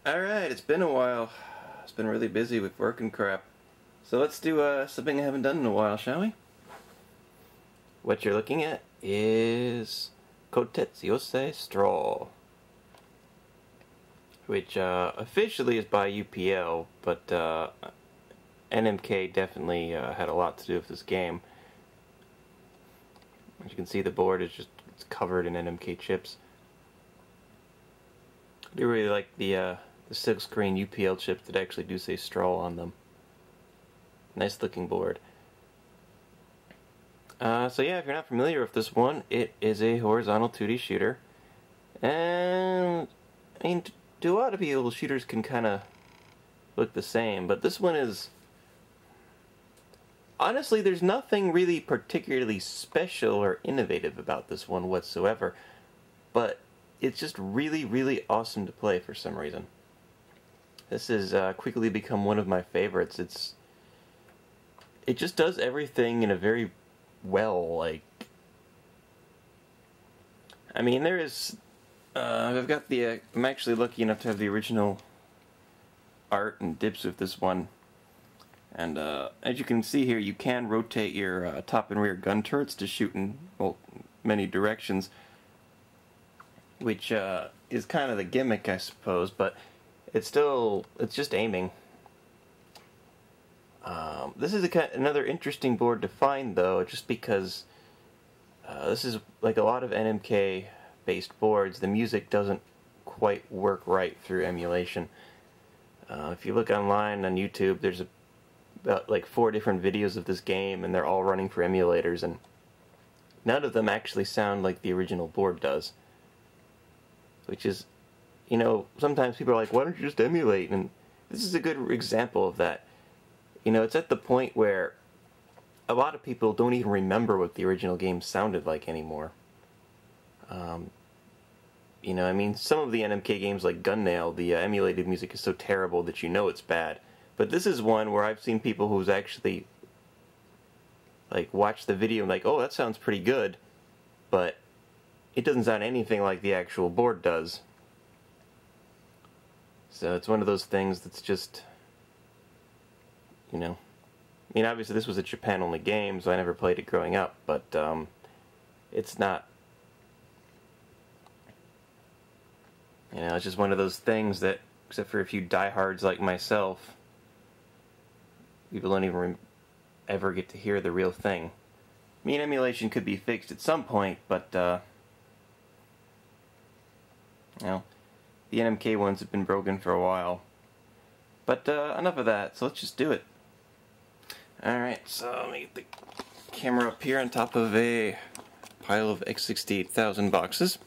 Alright, it's been a while. It's been really busy with work and crap. So let's do something I haven't done in a while, shall we? What you're looking at is Kotetsu Yousei Strahl, which officially is by UPL, but NMK definitely had a lot to do with this game. As you can see, the board is just covered in NMK chips. I do really like the silkscreen UPL chips that actually do say Strahl on them. Nice looking board. So yeah, if you're not familiar with this one, it is a horizontal 2D shooter. And, I mean, to a lot of people, shooters can kind of look the same, but this one is... Honestly, there's nothing really particularly special or innovative about this one whatsoever, but it's just really, really awesome to play for some reason. This has quickly become one of my favorites. It just does everything in a very like... I mean, there is... I've got the... I'm actually lucky enough to have the original art and dips with this one. And as you can see here, you can rotate your top and rear gun turrets to shoot in, well, many directions, which is kind of the gimmick, I suppose, but it's just aiming. This is another interesting board to find, though, just because this is like a lot of NMK-based boards. The music doesn't quite work right through emulation. If you look online on YouTube, there's about like 4 different videos of this game, and they're all running for emulators, and none of them actually sound like the original board does. Which is, you know, sometimes people are like, why don't you just emulate? And this is a good example of that. You know, it's at the point where a lot of people don't even remember what the original game sounded like anymore. You know, I mean, some of the NMK games like Gunnail, the emulated music is so terrible that you know it's bad. But this is one where I've seen people who's actually, like, watched the video and like, oh, that sounds pretty good, but it doesn't sound anything like the actual board does. So it's one of those things that's just, you know, I mean, obviously this was a Japan-only game, so I never played it growing up, but it's not, you know, it's just one of those things that, except for a few diehards like myself, people don't even ever get to hear the real thing. I mean, emulation could be fixed at some point, but, you know, the NMK ones have been broken for a while. But, enough of that, so let's just do it. Alright, so let me get the camera up here on top of a pile of X68000 boxes.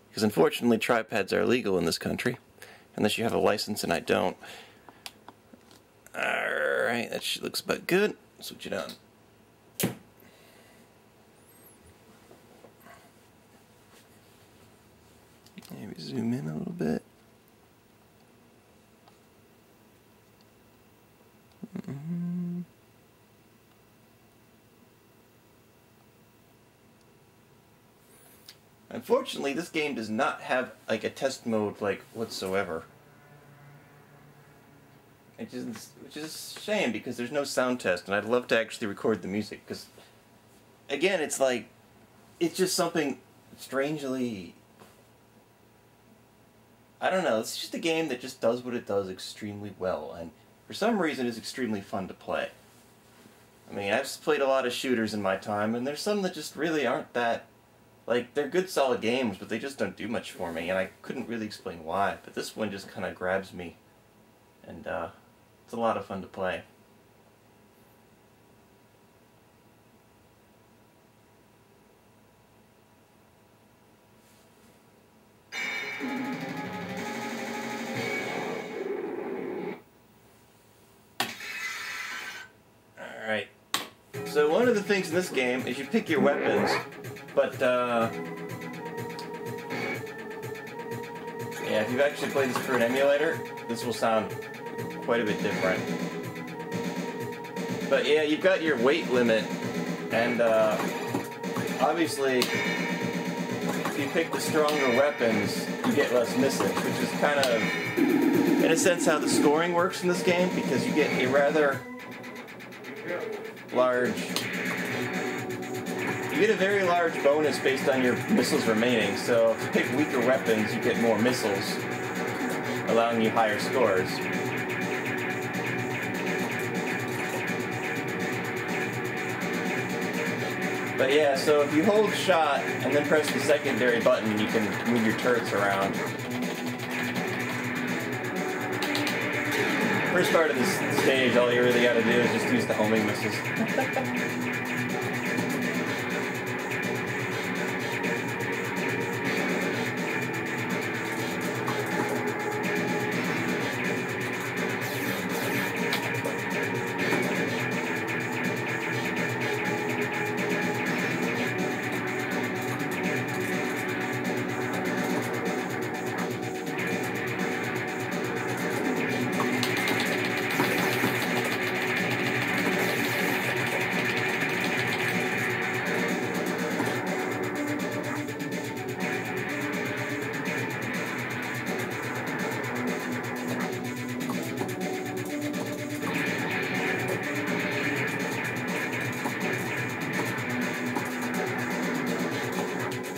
Because unfortunately tripods are illegal in this country, unless you have a license, and I don't. Alright, that looks about good. Switch it on. Maybe zoom in a little bit. Unfortunately, this game does not have like a test mode like whatsoever. Which is a shame, because there's no sound test, and I'd love to actually record the music, because again, it's like, it's just something strangely, I don't know, it's just a game that just does what it does extremely well, and for some reason is extremely fun to play. I mean, I've played a lot of shooters in my time, and there's some that just really aren't that, like, they're good solid games, but they just don't do much for me, and I couldn't really explain why, but this one just kind of grabs me, and it's a lot of fun to play. Alright, so one of the things in this game is you pick your weapons, but yeah, if you've actually played this through an emulator, this will sound quite a bit different. But yeah, you've got your weight limit, and obviously if you pick the stronger weapons, you get less misses, which is kind of, in a sense, how the scoring works in this game, because you get a rather large... You get a very large bonus based on your missiles remaining, so if you pick weaker weapons, you get more missiles, allowing you higher scores. But yeah, so if you hold shot and then press the secondary button, you can move your turrets around. First part of this stage, all you really gotta do is just use the homing missiles.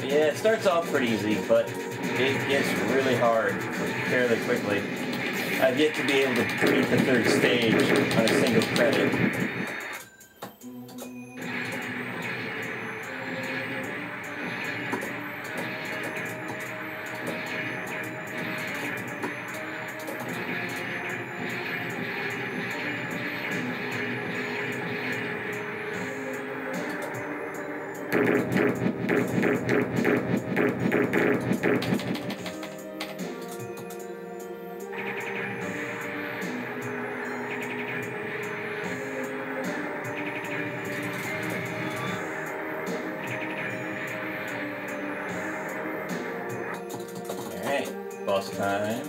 Yeah, it starts off pretty easy, but it gets really hard fairly quickly. I've yet to be able to beat the third stage on a single credit. Alright, boss time.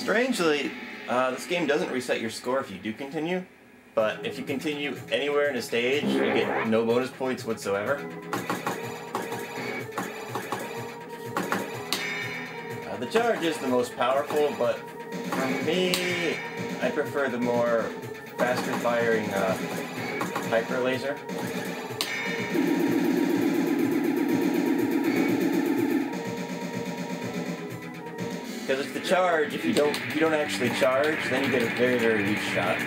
Strangely, this game doesn't reset your score if you do continue, but if you continue anywhere in a stage, you get no bonus points whatsoever. The charge is the most powerful, but for me, I prefer the more faster firing hyper laser. Because it's the charge, if you don't actually charge, then you get a very, very weak shot.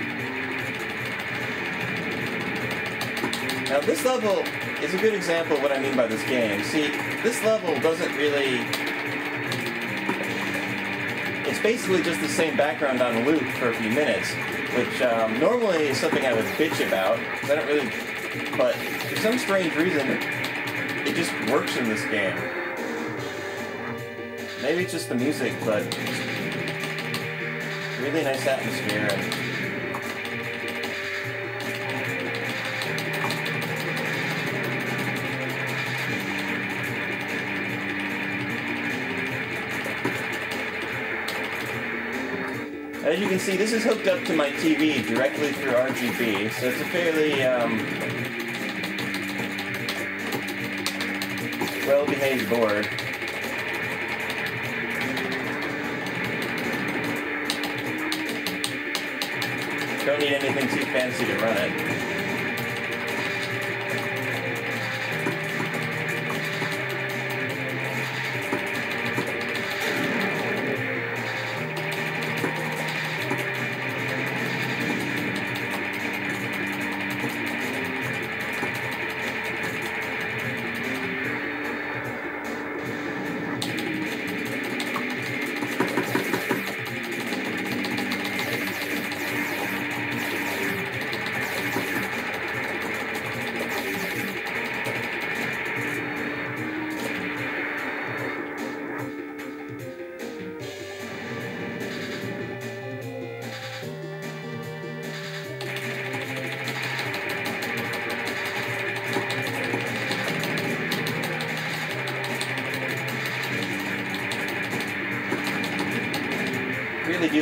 Now this level is a good example of what I mean by this game. See, this level doesn't really... It's basically just the same background on loop for a few minutes, which normally is something I would bitch about, because I don't really... But for some strange reason, it just works in this game. Maybe it's just the music, but really nice atmosphere. As you can see, this is hooked up to my TV directly through RGB, so it's a fairly well-behaved board. Don't need anything too fancy to run it.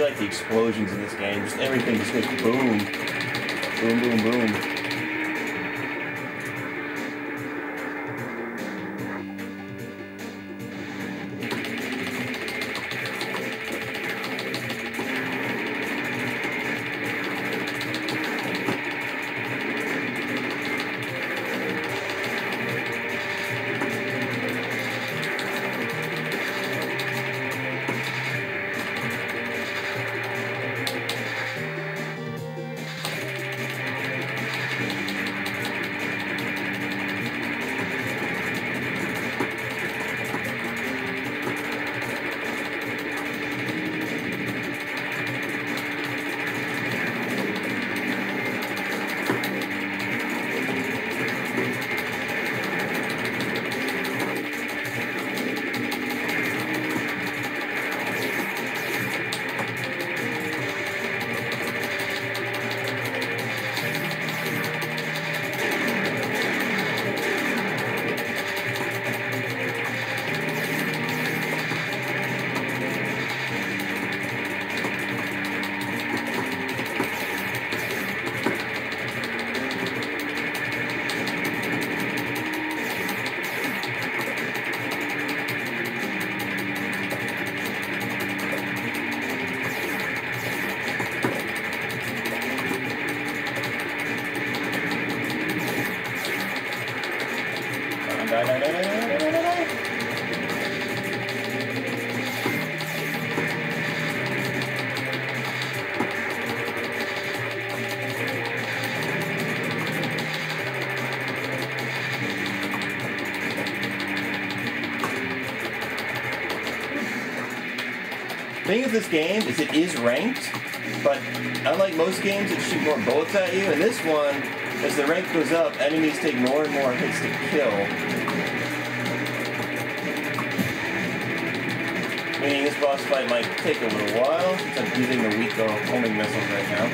really like the explosions in this game. Just everything just goes boom. Boom, boom, boom. The thing with this game is it is ranked, but unlike most games that shoot more bullets at you, in this one, as the rank goes up, enemies take more and more hits to kill. Meaning this boss fight might take a little while, since I'm using the weak homing missiles right now.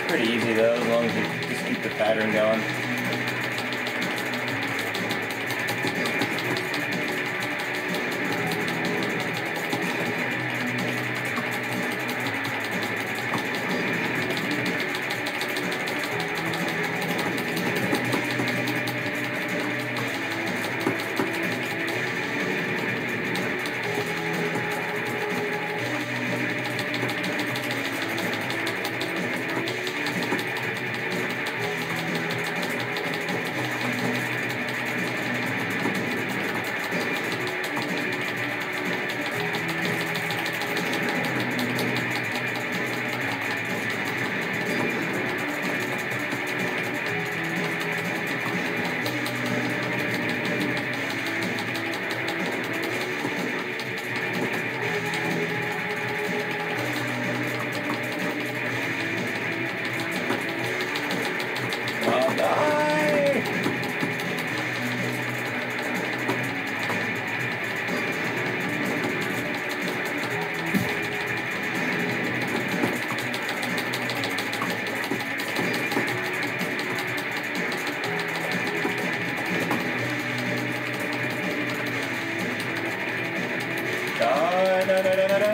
Pretty easy though, as long as you just keep the pattern going.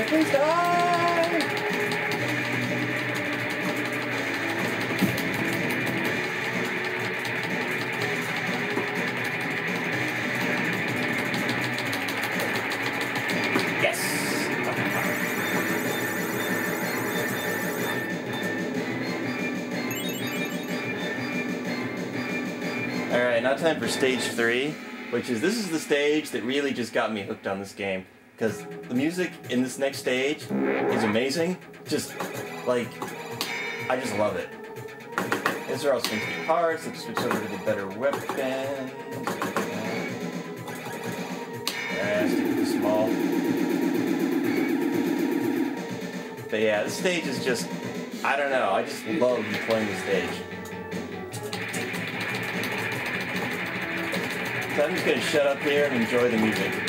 Please die! Yes! Alright, now time for stage 3, which is, this is the stage that really just got me hooked on this game. Because the music in this next stage is amazing. Just, like, I just love it. These are all some key parts. Let's switch over to the better weapon. Stick with the small. But yeah, this stage is just, I don't know, I just love playing this stage. So I'm just going to shut up here and enjoy the music.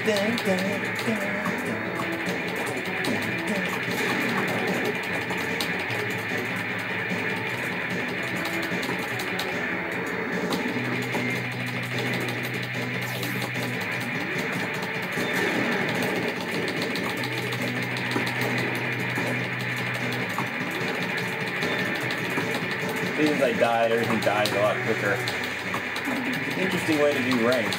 Since I died, everything dies a lot quicker. Interesting way to do rank.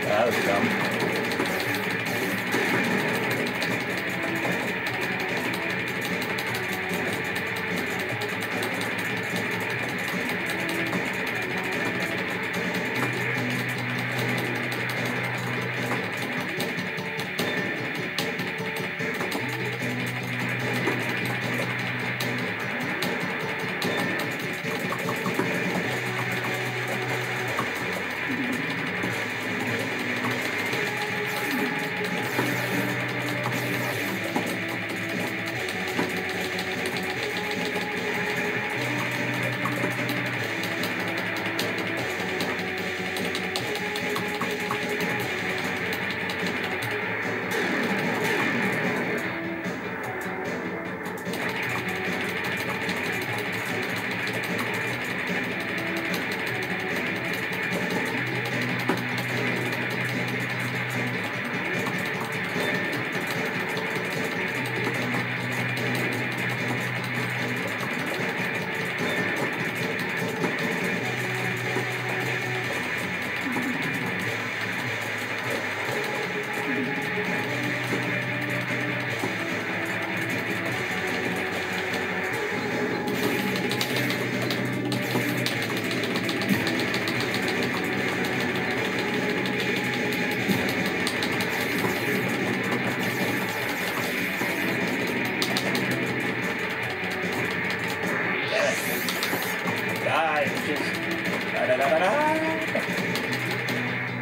That was dumb.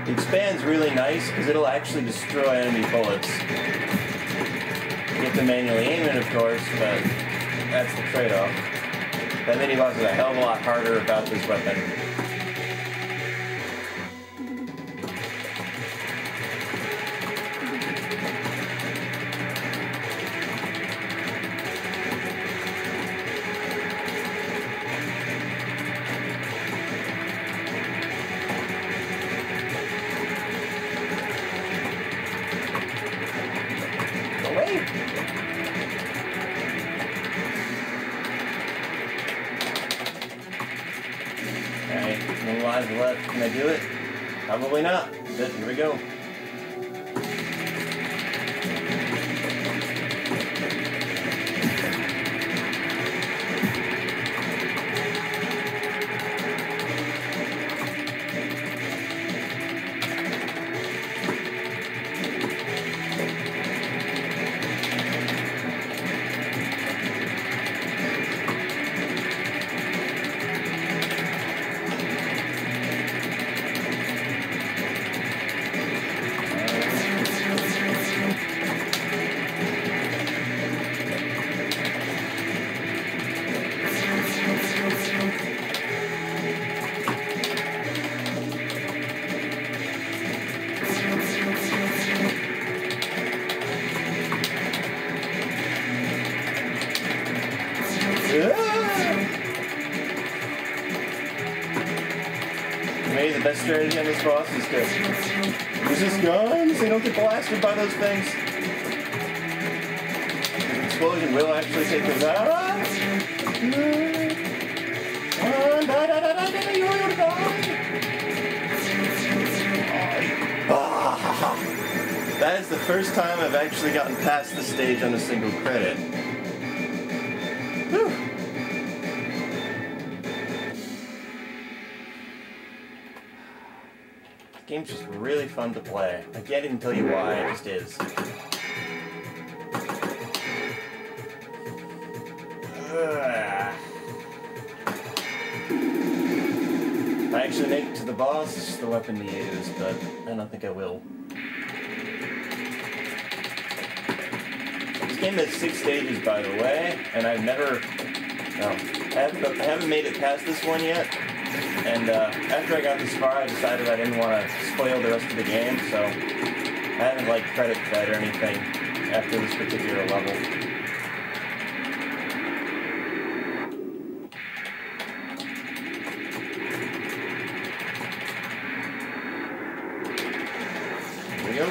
It expands really nice because it'll actually destroy enemy bullets. You have to manually aim it, of course, but that's the trade-off. That mini-boss is a hell of a lot harder about this weapon. Alright, no lives left. Can I do it? Probably not. But here we go. Hey, the best strategy on this boss is to resist guns. They don't get blasted by those things. The explosion will actually take us out. That is the first time I've actually gotten past the stage on a single credit. Whew. This game's just really fun to play. I can't even tell you why, it just is. If I actually make it to the boss, it's just the weapon to use, but I don't think I will. This game has 6 stages, by the way, and I've never... No, I haven't made it past this one yet, and after I got this far, I decided I didn't want to spoil the rest of the game, so I haven't, like, credit fed or anything after this particular level. Here we go.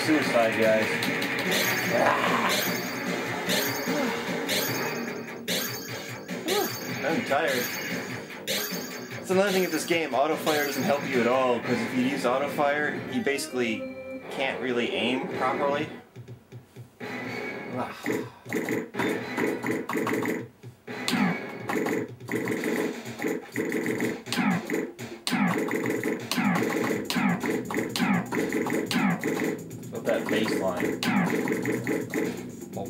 Suicide guys. I'm tired. That's another thing with this game. Auto fire doesn't help you at all, because if you use auto fire, you basically can't really aim properly. That bass line. Oh.